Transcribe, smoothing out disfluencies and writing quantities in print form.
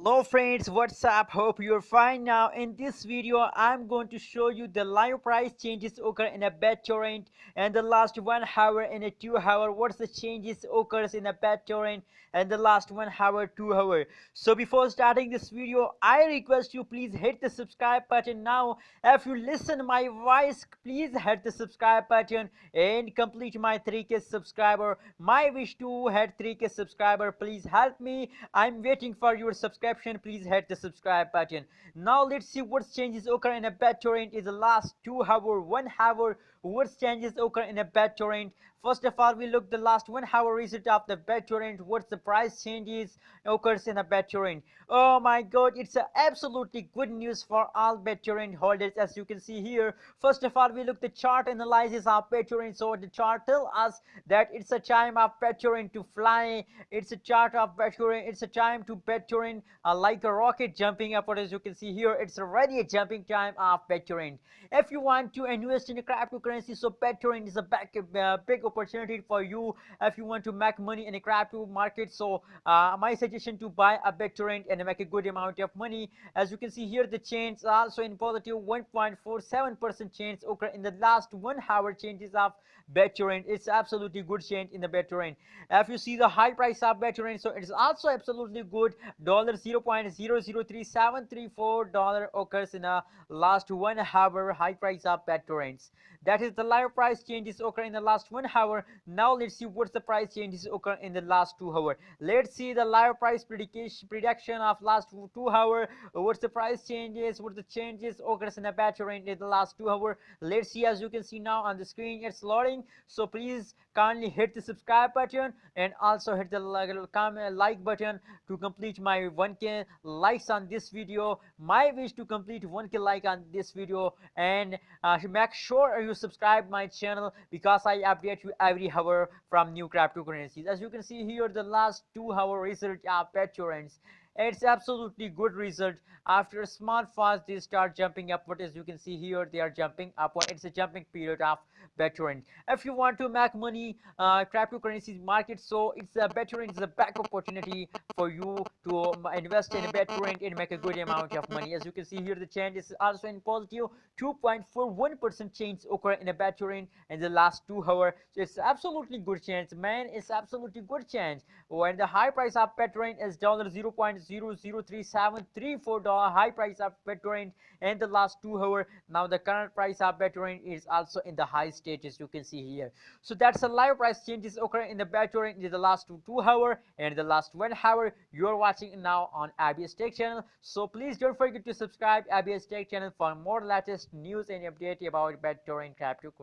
Hello friends, what's up? Hope you're fine. Now in this video I'm going to show you the live price changes occur in a BitTorrent and the last 1 hour and a 2 hour. What's the changes occurs in a BitTorrent and the last 1 hour 2 hour. So before starting this video, I request you please hit the subscribe button now. If you listen my voice, please hit the subscribe button and complete my 3k subscriber. My wish to hit 3k subscriber. Please help me. I'm waiting for your subscription. Please hit the subscribe button. Now let's see what changes occur in a BitTorrent in the last 2 hour, 1 hour. What changes occur in a BitTorrent? First of all, we look the last 1 hour result of the BitTorrent. What's the price changes occurs in a BitTorrent? Oh my God, it's a absolutely good news for all BitTorrent holders. As you can see here, first of all, we look the chart analysis of BitTorrent. So the chart tells us that it's a time of BitTorrent to fly. It's a chart of BitTorrent. It's a time to BitTorrent like a rocket jumping upward. As you can see here, it's already a jumping time of BitTorrent. If you want to invest in a cryptocurrency, so BitTorrent is a big opportunity for you. If you want to make money in a crypto market, so my suggestion to buy a BitTorrent and make a good amount of money. As you can see here, the change also in positive 1.47% change occur in the last 1 hour changes of BitTorrent. It's absolutely good change in the BitTorrent. If you see the high price of BitTorrent, so it's also absolutely good. $0.0033734 occurs in a last 1 hour high price of BitTorrents. That is the live price changes occur in the last 1 hour. Now let's see what's the price changes occur in the last 2 hour. Let's see the live price prediction of last 2 hour. What's the price changes? What the changes occurs in a BitTorrent in the last 2 hour? Let's see. As you can see now on the screen, it's loading. So please kindly hit the subscribe button and also hit the like button to complete my 1k likes on this video. My wish to complete 1k like on this video, and make sure you subscribe my channel because I update you every hour from new cryptocurrencies. As you can see here, the last 2 hour result of BitTorrents. It's absolutely good result. After a small fast, they start jumping upward. As you can see here, they are jumping upward. It's a jumping period of BitTorrent. If you want to make money cryptocurrencies market, so it's a BitTorrent is a back opportunity for you to invest in a BitTorrent and make a good amount of money. As you can see here, the change is also in positive 2.41% change occur in a BitTorrent in the last 2 hours. So it's absolutely good change, man. It's absolutely good change. When the high price of BitTorrent is $0.0033734 high price of BitTorrent in the last 2 hours. Now the current price of BitTorrent is also in the high stages. You can see here. So that's a live price changes occur in the BitTorrent in the last 2 hours and the last 1 hour. You're watching now on ABS Tech channel. So please don't forget to subscribe ABS Tech channel for more latest news and update about BitTorrent cryptocurrency.